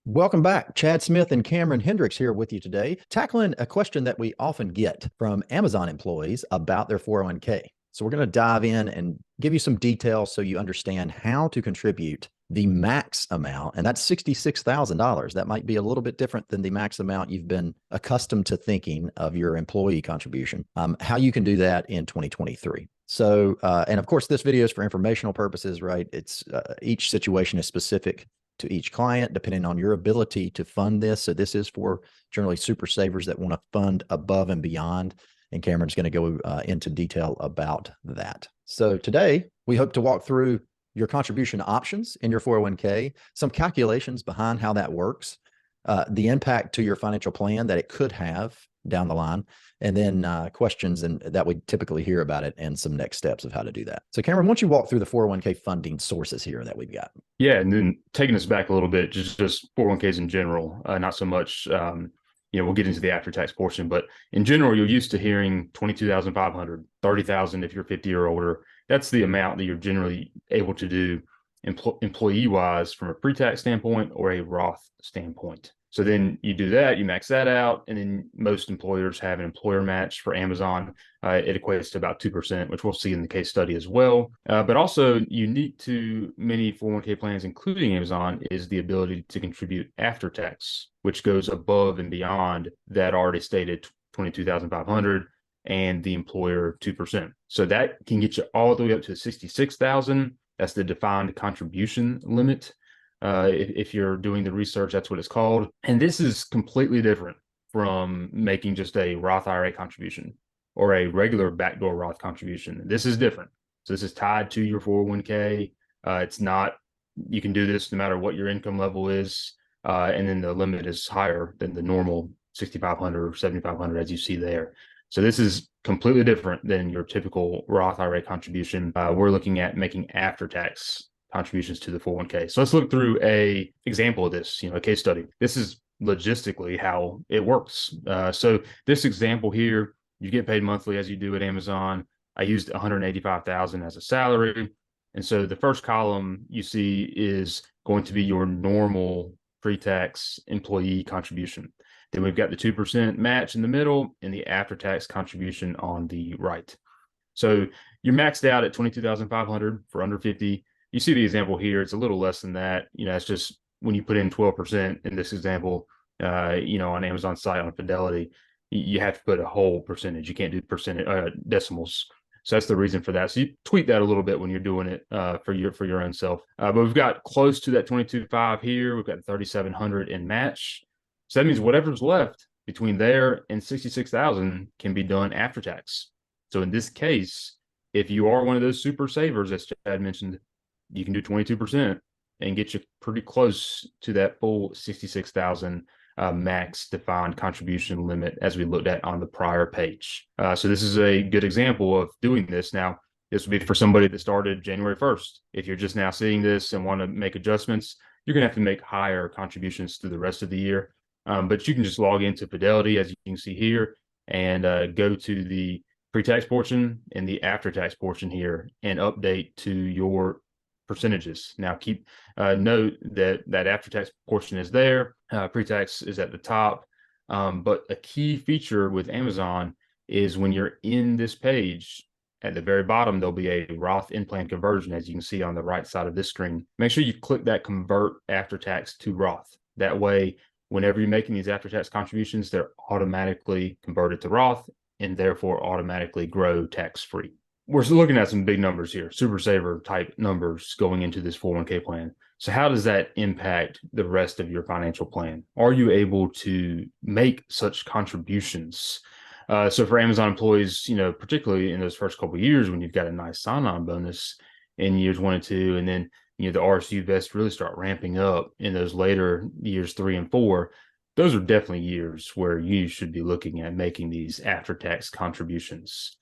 Welcome back. Chad Smith and Cameron Hendricks here with you today, tackling a question that we often get from Amazon employees about their 401k. So we're going to dive in and give you some details so you understand how to contribute the max amount, and that's $66,000. That might be a little bit different than the max amount you've been accustomed to thinking of your employee contribution, how you can do that in 2023. So, and of course, this video is for informational purposes, right? It's each situation is specific to each client, depending on your ability to fund this. So this is for generally super savers that want to fund above and beyond. And Cameron's going to go into detail about that. So today, we hope to walk through your contribution options in your 401k, some calculations behind how that works, the impact to your financial plan that it could have down the line, and then questions and that we typically hear about it and some next steps of how to do that. So Cameron, why don't you walk through the 401k funding sources here that we've got? Yeah, and then taking us back a little bit, just 401ks in general, not so much, we'll get into the after-tax portion, but in general, you're used to hearing 22,500, 30,000 if you're 50 or older. That's the amount that you're generally able to do employee-wise from a pre-tax standpoint or a Roth standpoint. So then you do that, you max that out, and then most employers have an employer match. For Amazon. It equates to about 2%, which we'll see in the case study as well. But also unique to many 401k plans, including Amazon, is the ability to contribute after tax, which goes above and beyond that already stated 22,500 and the employer 2%. So that can get you all the way up to 66,000. That's the defined contribution limit. If you're doing the research, that's what it's called. And this is completely different from making just a Roth IRA contribution or a regular backdoor Roth contribution. This is different. So this is tied to your 401k. It's not, you can do this no matter what your income level is. And then the limit is higher than the normal 6,500 or 7,500 as you see there. So this is completely different than your typical Roth IRA contribution. We're looking at making after-tax contributions to the 401k. So let's look through a example of this, a case study. This is logistically how it works. So this example here, you get paid monthly as you do at Amazon. I used 185,000 as a salary. And so the first column you see is going to be your normal pre-tax employee contribution. Then we've got the 2% match in the middle and the after-tax contribution on the right. So you're maxed out at 22,500 for under 50. You see the example here, it's a little less than that. It's just when you put in 12% in this example, on Amazon's site on Fidelity, you have to put a whole percentage. You can't do decimals. So that's the reason for that. So you tweak that a little bit when you're doing it for your own self. But we've got close to that 22.5 here. We've got 3,700 in match. So that means whatever's left between there and 66,000 can be done after tax. So in this case, if you are one of those super savers, as Chad mentioned, you can do 22% and get you pretty close to that full 66,000 max defined contribution limit as we looked at on the prior page. So this is a good example of doing this. Now, this would be for somebody that started January 1st. If you're just now seeing this and want to make adjustments, you're going to have to make higher contributions through the rest of the year. But you can just log into Fidelity, as you can see here, and go to the pre-tax portion and the after-tax portion here and update to your percentages. Now keep note that after-tax portion is there, pre-tax is at the top, but a key feature with Amazon is when you're in this page, at the very bottom, there'll be a Roth in-plan conversion, as you can see on the right side of this screen. Make sure you click that convert after-tax to Roth. That way, whenever you're making these after-tax contributions, they're automatically converted to Roth and therefore automatically grow tax-free. We're looking at some big numbers here, super saver type numbers going into this 401k plan. So how does that impact the rest of your financial plan? Are you able to make such contributions? So for Amazon employees, particularly in those first couple of years when you've got a nice sign-on bonus in years 1 and 2, and then the RSU vests really start ramping up in those later years 3 and 4. Those are definitely years where you should be looking at making these after-tax contributions.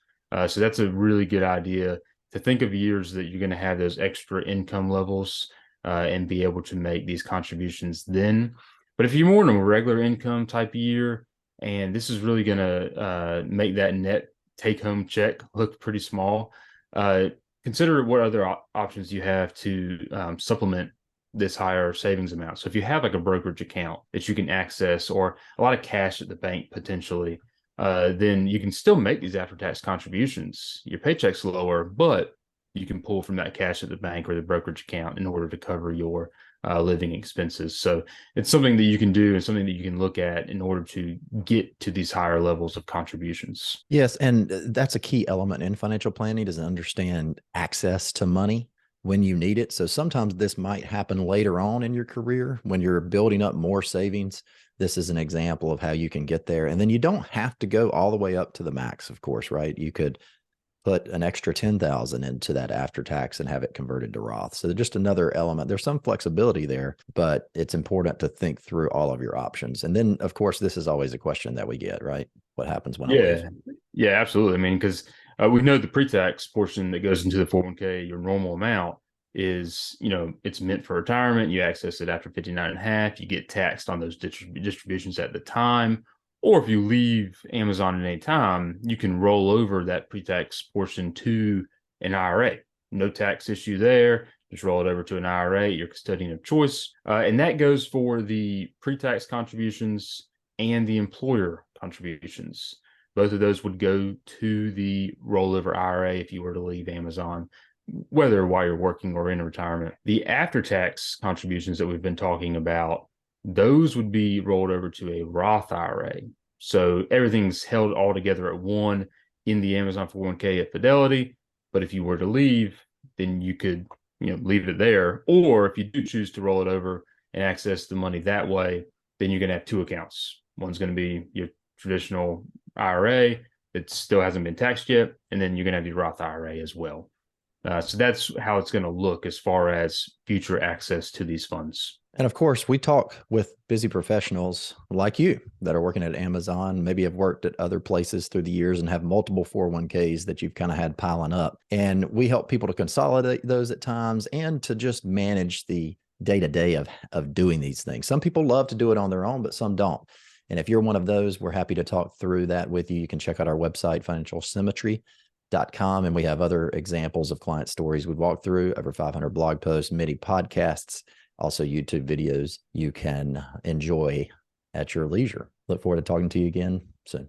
So that's a really good idea to think of years that you're going to have those extra income levels and be able to make these contributions then. But if you're more in a regular income type year, and this is really going to make that net take-home check look pretty small, consider what other options you have to supplement this higher savings amount. So if you have like a brokerage account that you can access or a lot of cash at the bank potentially, then you can still make these after-tax contributions. Your paycheck's lower, but you can pull from that cash at the bank or the brokerage account in order to cover your living expenses. So it's something that you can do and something that you can look at in order to get to these higher levels of contributions. Yes, and that's a key element in financial planning is to understand access to money when you need it. So sometimes this might happen later on in your career when you're building up more savings. This is an example of how you can get there. And then you don't have to go all the way up to the max, of course, right? You could put an extra 10,000 into that after tax and have it converted to Roth. So just another element. There's some flexibility there, but it's important to think through all of your options. And then, of course, this is always a question that we get, right? What happens when I leave? Yeah, absolutely. I mean, because we know the pre-tax portion that goes into the 401k, your normal amount is, it's meant for retirement. You access it after 59 and a half. You get taxed on those distributions at the time. Or if you leave Amazon at any time, you can roll over that pre-tax portion to an IRA. No tax issue there. Just roll it over to an IRA, your custodian of choice. And that goes for the pre-tax contributions and the employer contributions. Both of those would go to the rollover IRA if you were to leave Amazon, whether while you're working or in retirement. The after-tax contributions that we've been talking about, those would be rolled over to a Roth IRA. So everything's held all together at one in the Amazon 401k at Fidelity. But if you were to leave, then you could, leave it there. Or if you do choose to roll it over and access the money that way, then you're going to have two accounts. One's going to be your traditional IRA that still hasn't been taxed yet. And then you're going to have your Roth IRA as well. So that's how it's going to look as far as future access to these funds. And of course, we talk with busy professionals like you that are working at Amazon, maybe have worked at other places through the years and have multiple 401ks that you've kind of had piling up. And we help people to consolidate those at times and to just manage the day-to-day of doing these things. Some people love to do it on their own, but some don't. And if you're one of those, we're happy to talk through that with you. You can check out our website, financialsymmetry.com, and we have other examples of client stories we've walked through, over 500 blog posts, many podcasts, also YouTube videos you can enjoy at your leisure. Look forward to talking to you again soon.